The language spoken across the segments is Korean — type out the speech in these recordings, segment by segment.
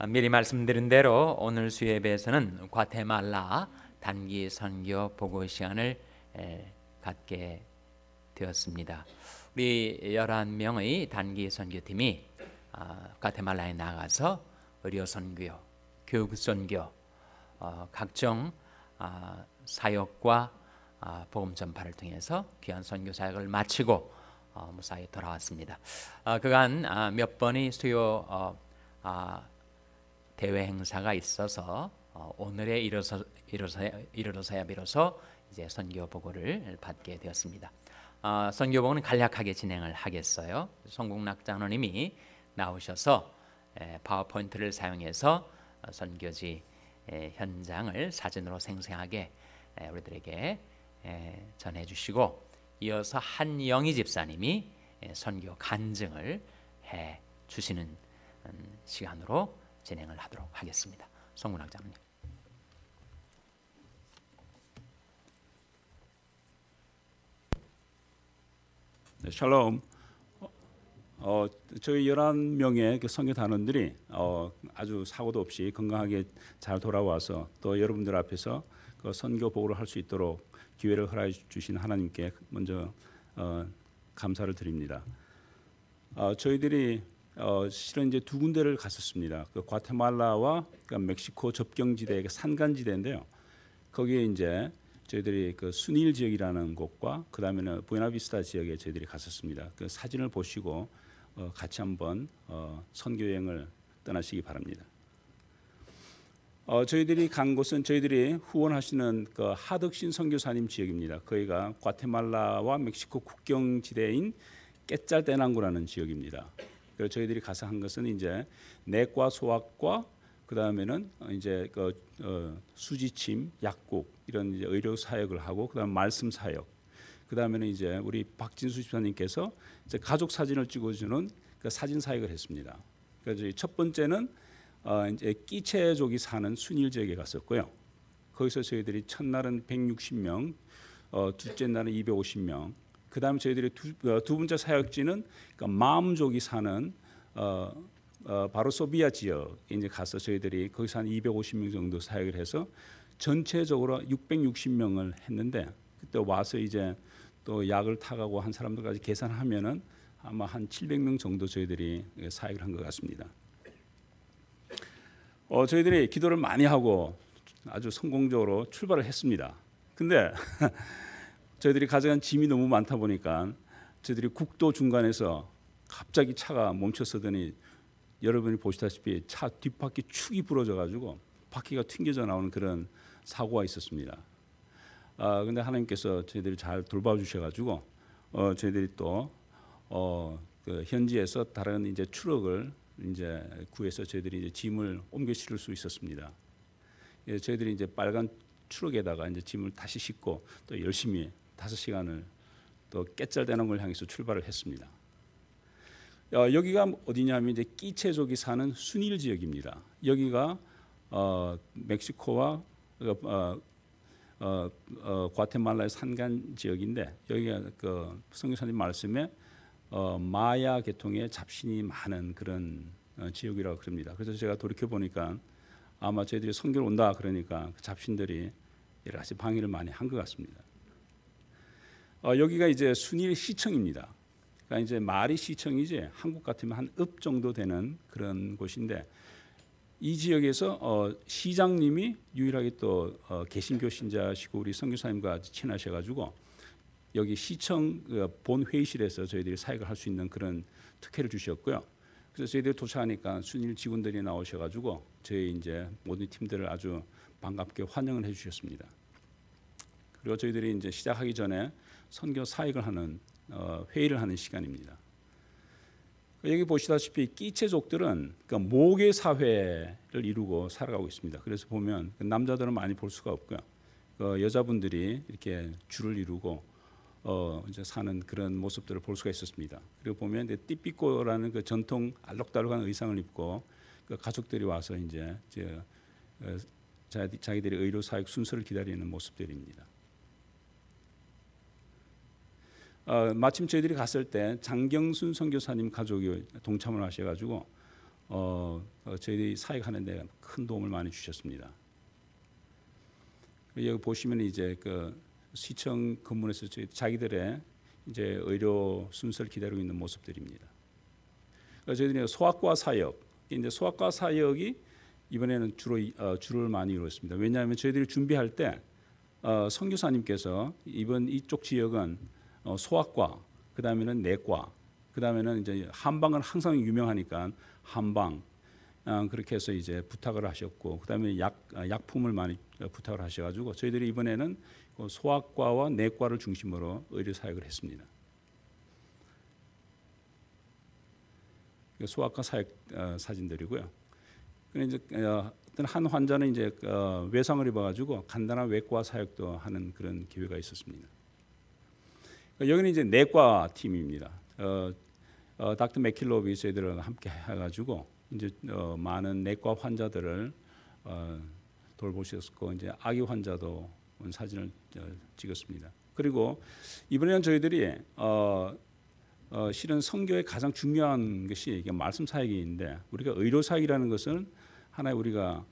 미리 말씀드린 대로 오늘 수예배에서는 과테말라 단기 선교 보고 시간을 갖게 되었습니다. 우리 11명의 단기 선교팀이 과테말라에 나가서 의료 선교, 교육 선교, 각종 사역과 복음 전파를 통해서 귀한 선교 사역을 마치고 무사히 돌아왔습니다. 그간 몇 번의 수요 대회 행사가 있어서 오늘에 이르러서야 비로소 이제 선교 보고를 받게 되었습니다. 선교 보고는 간략하게 진행을 하겠어요. 송국락 장로님이 나오셔서 파워포인트를 사용해서 선교지 현장을 사진으로 생생하게 우리들에게 전해주시고, 이어서 한영희 집사님이 선교 간증을 해 주시는 시간으로 진행을 하도록 하겠습니다. 송문학 장로님. 네, 샬롬. 저희 11명의 그 선교 단원들이 아주 사고도 없이 건강하게 잘 돌아와서 또 여러분들 앞에서 그 선교 보고를 할 수 있도록 기회를 허락해 주신 하나님께 먼저 감사를 드립니다. 저희들이 실은 이제 두 군데를 갔었습니다. 그 과테말라와 그 멕시코 접경지대의 산간지대인데요. 거기에 이제 저희들이 그 수닐 지역이라는 곳과 그 다음에는 부에나비스타 지역에 저희들이 갔었습니다. 그 사진을 보시고 같이 한번 선교 여행을 떠나시기 바랍니다. 저희들이 간 곳은 저희들이 후원하시는 그 하덕신 선교사님 지역입니다. 거기가 과테말라와 멕시코 국경지대인 깨짤떼낭구라는 지역입니다. 그래서 저희들이 가서 한 것은 이제 내과 소아과 그 다음에는 이제 그 수지침, 약국 이런 이제 의료 사역을 하고, 그다음 말씀 사역, 그 다음에는 이제 우리 박진수 집사님께서 이제 가족 사진을 찍어주는 그 사진 사역을 했습니다. 그래서 첫 번째는 이제 끼체족이 사는 순일 지역에 갔었고요. 거기서 저희들이 첫날은 160명, 둘째 날은 250명. 그 다음에 저희들이 두 번째 사역지는 그러니까 마음족이 사는 바로소비아 지역에 이제 가서 저희들이 거기서 한 250명 정도 사역을 해서 전체적으로 660명을 했는데, 그때 와서 이제 또 약을 타가고 한 사람들까지 계산하면은 아마 한 700명 정도 저희들이 사역을 한 것 같습니다. 저희들이 기도를 많이 하고 아주 성공적으로 출발을 했습니다. 근데 저희들이 가져간 짐이 너무 많다 보니까 저희들이 국도 중간에서 갑자기 차가 멈춰서더니 여러분이 보시다시피 차 뒷바퀴 축이 부러져 가지고 바퀴가 튕겨져 나오는 그런 사고가 있었습니다. 근데 하나님께서 저희들이 잘 돌봐 주셔 가지고 저희들이 또 그 현지에서 다른 이제 트럭을 이제 구해서 저희들이 이제 짐을 옮겨 실을 수 있었습니다. 저희들이 이제 빨간 트럭에다가 이제 짐을 다시 싣고 또 열심히 5시간을 또 깨짤대는 걸 향해서 출발을 했습니다. 여기가 어디냐면 이제 끼체족이 사는 순일 지역입니다. 여기가 멕시코와 과테말라의 산간 지역인데, 여기가 그 선교사님 말씀에 마야 계통의 잡신이 많은 그런 지역이라고 그럽니다. 그래서 제가 돌이켜 보니까 아마 저희들이 선교를 온다 그러니까 그 잡신들이 여러 가지 방해를 많이 한 것 같습니다. 여기가 이제 순일 시청입니다. 그러니까 이제 말이 시청이지 한국 같으면 한 읍 정도 되는 그런 곳인데, 이 지역에서 시장님이 유일하게 또 개신교 신자시고 우리 선교사님과 친하셔가지고 여기 시청 본 회의실에서 저희들이 사역을 할 수 있는 그런 특혜를 주셨고요. 그래서 저희들이 도착하니까 순일 직원들이 나오셔가지고 저희 이제 모든 팀들을 아주 반갑게 환영을 해주셨습니다. 그리고 저희들이 이제 시작하기 전에 선교 사역을 하는 회의를 하는 시간입니다. 여기 보시다시피 끼체족들은 그러니까 모계 사회를 이루고 살아가고 있습니다. 그래서 보면 남자들은 많이 볼 수가 없고요. 여자분들이 이렇게 줄을 이루고 이제 사는 그런 모습들을 볼 수가 있었습니다. 그리고 보면 이제 띠삐꼬라는 그 전통 알록달록한 의상을 입고 그 가족들이 와서 이제 자기들의 의료 사역 순서를 기다리는 모습들입니다. 마침 저희들이 갔을 때 장경순 선교사님 가족이 동참을 하셔가지고 저희들이 사역하는 데 큰 도움을 많이 주셨습니다. 여기 보시면 이제 그 시청 건물에서 자기들의 이제 의료 순서를 기다리고 있는 모습들입니다. 저희들이 소아과 사역, 이제 소아과 사역이 이번에는 주를 많이 이루었습니다. 왜냐하면 저희들이 준비할 때 선교사님께서 이번 이쪽 지역은 소아과, 그 다음에는 내과, 그 다음에는 이제 한방은 항상 유명하니까 한방 그렇게 해서 이제 부탁을 하셨고, 그 다음에 약품을 많이 부탁을 하셔가지고 저희들이 이번에는 소아과와 내과를 중심으로 의료 사역을 했습니다. 소아과 사역 사진들이고요. 그런데 이제 어떤 한 환자는 이제 외상을 입어가지고 간단한 외과 사역도 하는 그런 기회가 있었습니다. 여기는 이제 내과 팀입니다. 닥터 맥킬로비 저희들과 함께 해가지고 이제 많은 내과 환자들을 돌보셨고, 이제 아기 환자도 사진을 찍었습니다. 그리고 이번에는 저희들이 실은 선교의 가장 중요한 것이 이게 말씀 사역인데, 우리가 의료 사역이라는 것은 하나의 우리가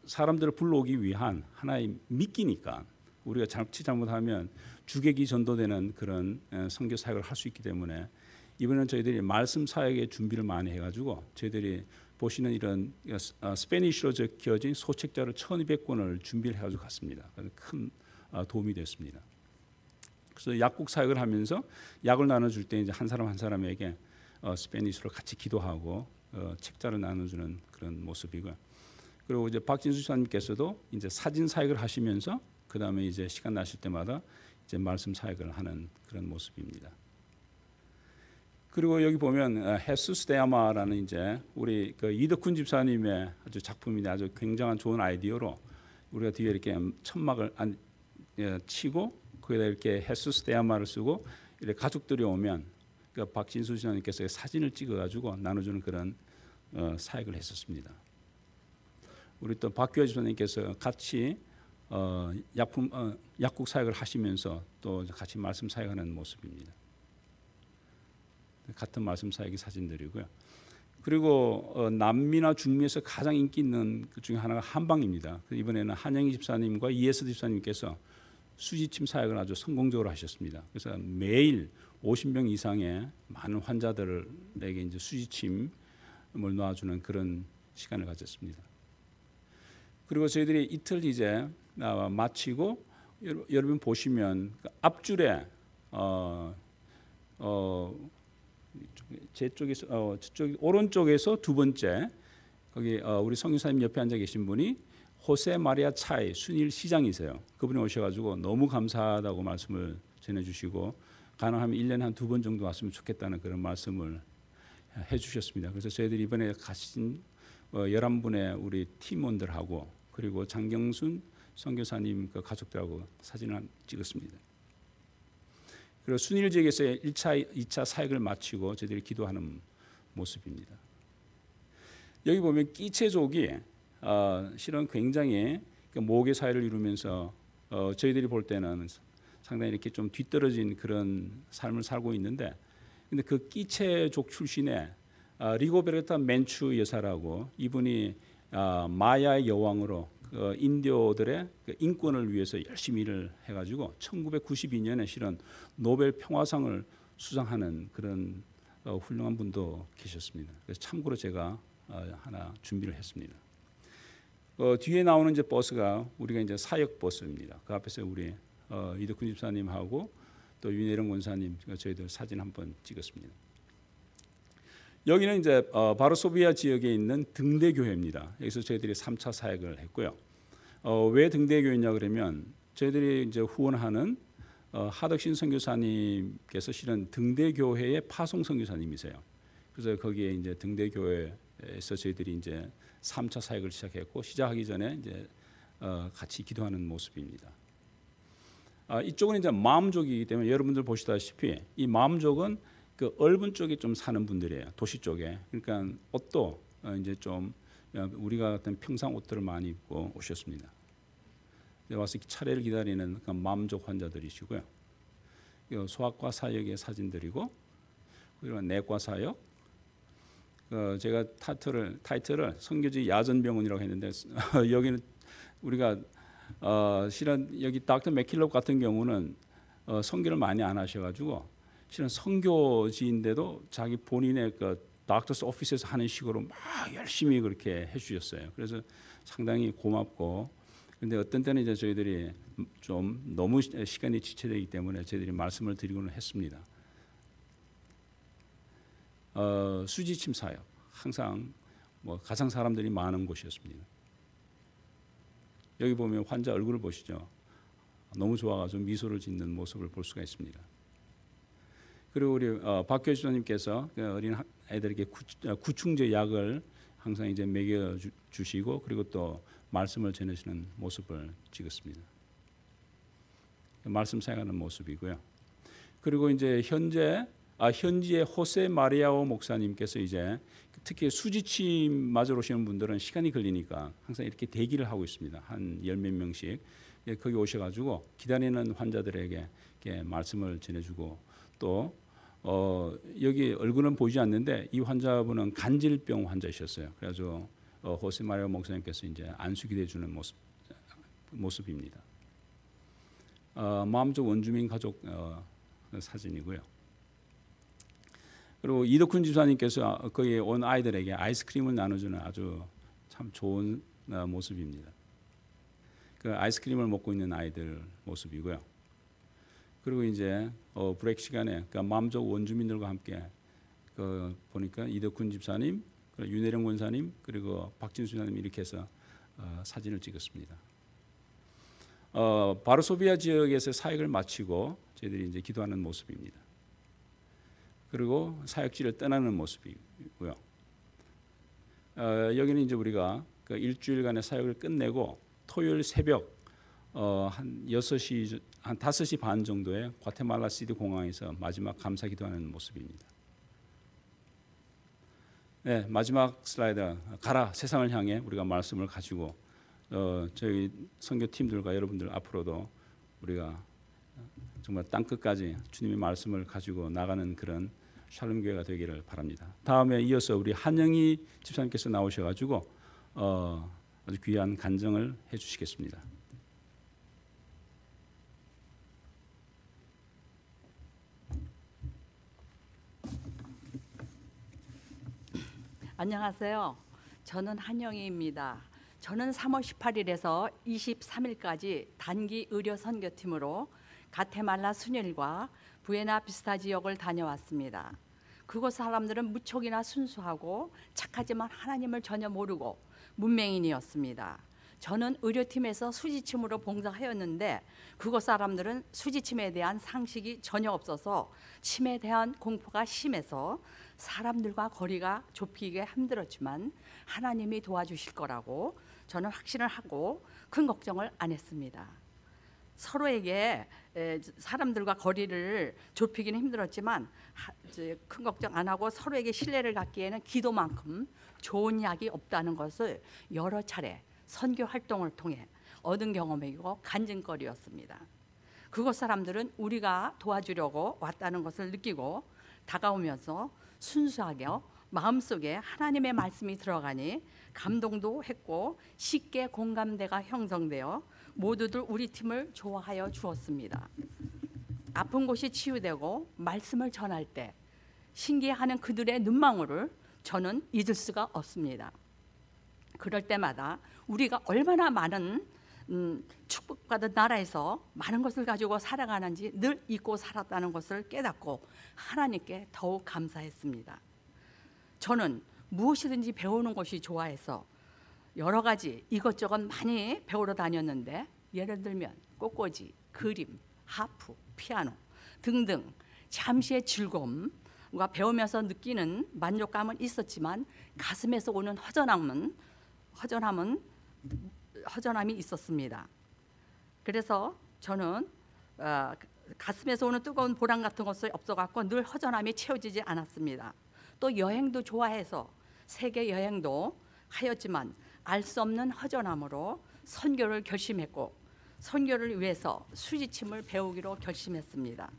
사람들을 불러오기 위한 하나의 미끼니까, 우리가 잘못하면 주객이 전도되는 그런 선교 사역을 할 수 있기 때문에 이번에는 저희들이 말씀 사역의 준비를 많이 해가지고 저희들이 보시는 이런 스페니쉬로 적혀진 소책자를 1200권을 준비를 해가지고 갔습니다. 큰 도움이 됐습니다. 그래서 약국 사역을 하면서 약을 나눠줄 때 이제 한 사람 한 사람에게 스페니쉬로 같이 기도하고 책자를 나눠주는 그런 모습이고요. 그리고 이제 박진수 사님께서도 이제 사진 사역을 하시면서 그 다음에 이제 시간 나실 때마다 이제 말씀 사역을 하는 그런 모습입니다. 그리고 여기 보면 헤수스 데아마라는 이제 우리 그 이덕훈 집사님의 아주 작품인데 아주 굉장한 좋은 아이디어로 우리가 뒤에 이렇게 천막을 치고 거기다 이렇게 헤수스 데아마를 쓰고 이렇게 가족들이 오면 그 박진수 집사님께서 사진을 찍어가지고 나눠주는 그런 사역을 했었습니다. 우리 또 박규호 집사님께서 같이 약국 사역을 하시면서 또 같이 말씀 사역하는 모습입니다. 같은 말씀 사역의 사진들이고요. 그리고 남미나 중미에서 가장 인기 있는 그 중에 하나가 한방입니다. 이번에는 한영희 집사님과 이예스 집사님께서 수지침 사역을 아주 성공적으로 하셨습니다. 그래서 매일 50명 이상의 많은 환자들에게 이제 수지침을 놔주는 그런 시간을 가졌습니다. 그리고 저희들이 이틀 이제 마치고 여러분 보시면 그 앞줄에 제 쪽에서 저쪽 오른쪽에서 두 번째 거기 우리 성유사님 옆에 앉아 계신 분이 호세 마리아 차이 순일 시장이세요. 그분이 오셔가지고 너무 감사하다고 말씀을 전해주시고 가능하면 1년에 한 2번 정도 왔으면 좋겠다는 그런 말씀을 해주셨습니다. 그래서 저희들이 이번에 가신 11분의 우리 팀원들하고 그리고 장경순 선교사님 그 가족들하고 사진을 찍었습니다. 그리고 순일 지역에서의 1차, 2차 사역을 마치고 저희들이 기도하는 모습입니다. 여기 보면 끼체족이 실은 굉장히 모계 사회를 이루면서 저희들이 볼 때는 상당히 이렇게 좀 뒤떨어진 그런 삶을 살고 있는데, 근데 그 끼체족 출신의 리고베르타 멘추 여사라고 이분이 마야의 여왕으로 인디오들의 인권을 위해서 열심히 일을 해가지고 1992년에 실은 노벨 평화상을 수상하는 그런 훌륭한 분도 계셨습니다. 그래서 참고로 제가 하나 준비를 했습니다. 뒤에 나오는 이제 버스가 우리가 이제 사역 버스입니다. 그 앞에서 우리 이덕훈 집사님하고 또 윤혜령 권사님 저희들 사진 한번 찍었습니다. 여기는 이제 바르소비아 지역에 있는 등대교회입니다. 여기서 저희들이 3차 사역을 했고요. 왜 등대교회냐 그러면 저희들이 이제 후원하는 하덕신 선교사님께서 실은 등대교회의 파송 선교사님이세요. 그래서 거기에 이제 등대교회에서 저희들이 이제 3차 사역을 시작했고, 시작하기 전에 이제 같이 기도하는 모습입니다. 이쪽은 이제 마음족이기 때문에 여러분들 보시다시피 이 마음족은 그 얼분 쪽에 좀 사는 분들이에요. 도시 쪽에. 그러니까 옷도 이제 좀 우리가 같은 평상 옷들을 많이 입고 오셨습니다. 와서 차례를 기다리는 그 마음족 환자들이시고요. 소아과 사역의 사진들이고, 그리고 내과 사역, 제가 타이틀을 선교지 야전병원이라고 했는데 여기는 우리가 실은 여기 닥터 맥킬럽 같은 경우는 선교를 많이 안 하셔가지고 실은 선교지인데도 자기 본인의 그 닥터스 오피스에서 하는 식으로 막 열심히 그렇게 해주셨어요. 그래서 상당히 고맙고, 근데 어떤 때는 이제 저희들이 좀 너무 시간이 지체되기 때문에 저희들이 말씀을 드리고는 했습니다. 수지침 사역 항상 뭐 가장 사람들이 많은 곳이었습니다. 여기 보면 환자 얼굴을 보시죠. 너무 좋아가지고 미소를 짓는 모습을 볼 수가 있습니다. 그리고 우리 박교희 주님께서 어린 아이들에게 구충제 약을 항상 이제 먹여 주시고, 그리고 또 말씀을 전하시는 모습을 찍었습니다. 말씀 사용하는 모습이고요. 그리고 이제 현지의 호세 마리아오 목사님께서 이제 특히 수지침 맞으러 오시는 분들은 시간이 걸리니까 항상 이렇게 대기를 하고 있습니다. 한 10몇 명씩 거기 오셔가지고 기다리는 환자들에게 이렇게 말씀을 전해주고, 또 여기 얼굴은 보이지 않는데 이 환자분은 간질병 환자이셨어요. 그래서 호세 마리아 목사님께서 이제 안수기도해 주는 모습입니다. 마음적 원주민 가족 사진이고요. 그리고 이덕훈 집사님께서 거기 온 아이들에게 아이스크림을 나눠주는 아주 참 좋은 모습입니다. 그 아이스크림을 먹고 있는 아이들 모습이고요. 그리고 이제 브레이크 시간에 그 마음적 원주민들과 함께 보니까 이덕훈 집사님, 윤혜령 권사님, 그리고 박진수 집사님 이렇게 해서 사진을 찍었습니다. 바르소비아 지역에서 사역을 마치고 저희들이 이제 기도하는 모습입니다. 그리고 사역지를 떠나는 모습이고요. 여기는 이제 우리가 그 일주일간의 사역을 끝내고 토요일 새벽 한 6시, 한 5시 반 정도에 과테말라 시티 공항에서 마지막 감사 기도하는 모습입니다. 네, 마지막 슬라이드 가라 세상을 향해 우리가 말씀을 가지고 저희 선교팀들과 여러분들 앞으로도 우리가 정말 땅끝까지 주님의 말씀을 가지고 나가는 그런 샬롬 교회가 되기를 바랍니다. 다음에 이어서 우리 한영희 집사님께서 나오셔가지고 아주 귀한 간증을 해주시겠습니다. 안녕하세요. 저는 한영희입니다. 저는 3월 18일에서 23일까지 단기 의료 선교팀으로 가테말라 순일과 부에나비스타 지역을 다녀왔습니다. 그곳 사람들은 무척이나 순수하고 착하지만 하나님을 전혀 모르고 문맹인이었습니다. 저는 의료팀에서 수지침으로 봉사하였는데 그곳 사람들은 수지침에 대한 상식이 전혀 없어서 침에 대한 공포가 심해서 사람들과 거리가 좁히기가 힘들었지만 하나님이 도와주실 거라고 저는 확신을 하고 큰 걱정을 안 했습니다. 서로에게 사람들과 거리를 좁히기는 힘들었지만 큰 걱정 안 하고 서로에게 신뢰를 갖기에는 기도만큼 좋은 약이 없다는 것을 여러 차례 선교 활동을 통해 얻은 경험이고 간증거리였습니다. 그곳 사람들은 우리가 도와주려고 왔다는 것을 느끼고 다가오면서 순수하게 마음속에 하나님의 말씀이 들어가니 감동도 했고 쉽게 공감대가 형성되어 모두들 우리 팀을 좋아하여 주었습니다. 아픈 곳이 치유되고 말씀을 전할 때 신기해하는 그들의 눈망울을 저는 잊을 수가 없습니다. 그럴 때마다 우리가 얼마나 많은 축복받은 나라에서 많은 것을 가지고 살아가는지 늘 잊고 살았다는 것을 깨닫고 하나님께 더욱 감사했습니다. 저는 무엇이든지 배우는 것이 좋아해서 여러 가지 이것저것 많이 배우러 다녔는데, 예를 들면 꽃꽂이, 그림, 하프, 피아노 등등 잠시의 즐거움과 배우면서 느끼는 만족감은 있었지만 가슴에서 오는 허전함이 있었습니다. 그래서 저는 가슴에서 오는 뜨거운 보람 같은 것이 없어갖고 늘 허전함이 채워지지 않았습니다. 또 여행도 좋아해서 세계 여행도 하였지만 알 수 없는 허전함으로 선교를 결심했고 선교를 위해서 수지침을 배우기로 결심했습니다.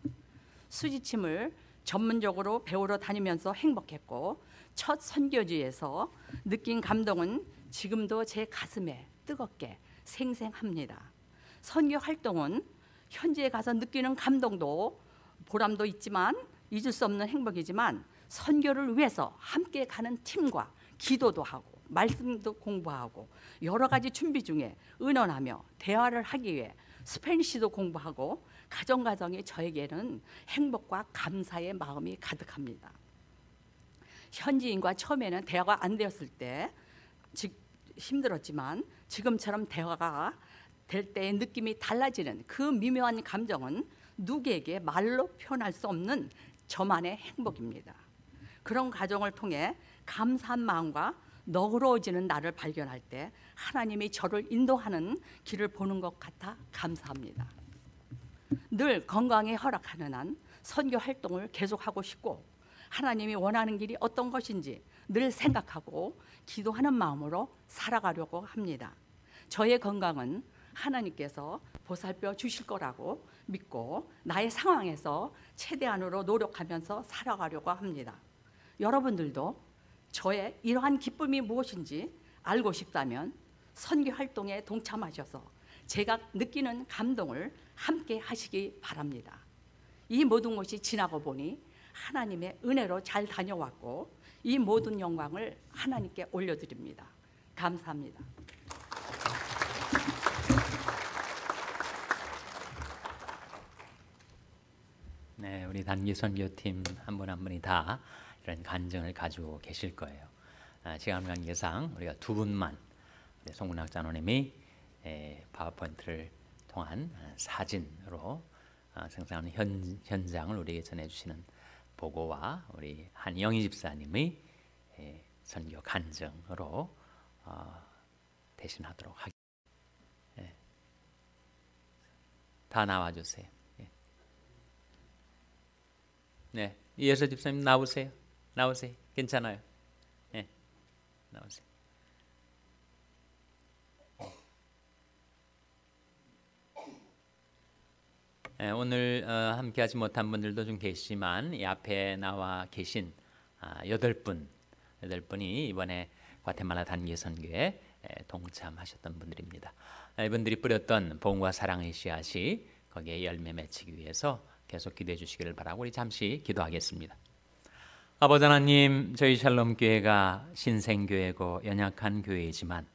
수지침을 전문적으로 배우러 다니면서 행복했고 첫 선교지에서 느낀 감동은 지금도 제 가슴에 뜨겁게 생생합니다. 선교 활동은 현지에 가서 느끼는 감동도 보람도 있지만 잊을 수 없는 행복이지만 선교를 위해서 함께 가는 팀과 기도도 하고 말씀도 공부하고 여러 가지 준비 중에 의논하며 대화를 하기 위해 스페니쉬도 공부하고 가정이 저에게는 행복과 감사의 마음이 가득합니다. 현지인과 처음에는 대화가 안 되었을 때 힘들었지만 지금처럼 대화가 될 때의 느낌이 달라지는 그 미묘한 감정은 누구에게 말로 표현할 수 없는 저만의 행복입니다. 그런 과정을 통해 감사한 마음과 너그러워지는 나를 발견할 때 하나님이 저를 인도하는 길을 보는 것 같아 감사합니다. 늘 건강에 허락하는 한 선교 활동을 계속하고 싶고 하나님이 원하는 길이 어떤 것인지 늘 생각하고 기도하는 마음으로 살아가려고 합니다. 저의 건강은 하나님께서 보살펴 주실 거라고 믿고 나의 상황에서 최대한으로 노력하면서 살아가려고 합니다. 여러분들도 저의 이러한 기쁨이 무엇인지 알고 싶다면 선교 활동에 동참하셔서 제가 느끼는 감동을 함께 하시기 바랍니다. 이 모든 것이 지나고 보니 하나님의 은혜로 잘 다녀왔고 이 모든 영광을 하나님께 올려드립니다. 감사합니다. 네, 우리 단기 선교팀 한 분 한 분이 다 이런 간증을 가지고 계실 거예요. 시간 관계상 우리가 두 분만 송문학 장로님이 파워포인트를 통한 사진으로 생생한 현장을 우리에게 전해주시는 보고와 우리 한영희 집사님의 선교 간증으로 대신하도록 하겠습니다. 다 나와주세요. 네, 이예서 집사님 나오세요. 나오세요. 괜찮아요. 네, 나오세요. 네, 오늘 함께하지 못한 분들도 좀 계시지만 이 앞에 나와 계신 8분이 이번에 과테말라 단기 선교에 동참하셨던 분들입니다. 이분들이 뿌렸던 복음과 사랑의 씨앗이 거기에 열매 맺히기 위해서 계속 기도해 주시기를 바라고 우리 잠시 기도하겠습니다. 아버지 하나님, 저희 샬롬 교회가 신생교회고 연약한 교회이지만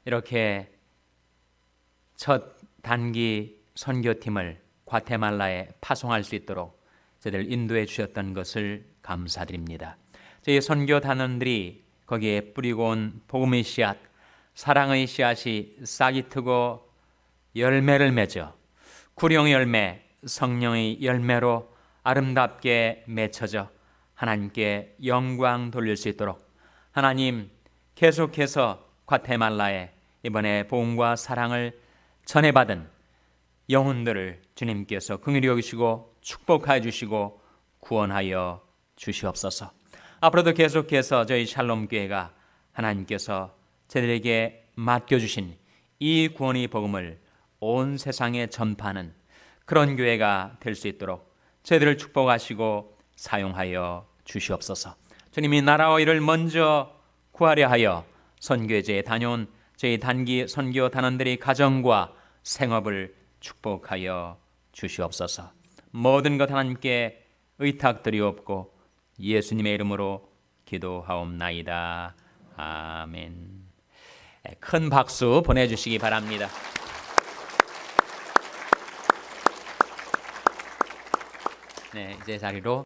이렇게 첫 단기 선교팀을 과테말라에 파송할 수 있도록 저희들 인도해 주셨던 것을 감사드립니다. 저희 선교 단원들이 거기에 뿌리고 온 복음의 씨앗, 사랑의 씨앗이 싹이 트고 열매를 맺어 구령 열매, 성령의 열매로 아름답게 맺혀져 하나님께 영광 돌릴 수 있도록 하나님 계속해서 과테말라에 이번에 복음과 사랑을 전해받은 영혼들을 주님께서 긍휼히 여기시고 축복하여 주시고 구원하여 주시옵소서. 앞으로도 계속해서 저희 샬롬 교회가 하나님께서 저희들에게 맡겨주신 이 구원의 복음을 온 세상에 전파하는 그런 교회가 될 수 있도록 저희들을 축복하시고 사용하여 주시옵소서. 주님이 나라와 일을 먼저 구하려 하여 선교제에 다녀온 저희 단기 선교 단원들의 가정과 생업을 축복하여 주시옵소서. 모든 것 하나님께 의탁드리옵고 예수님의 이름으로 기도하옵나이다. 아멘. 큰 박수 보내주시기 바랍니다. 네, 이제 자리로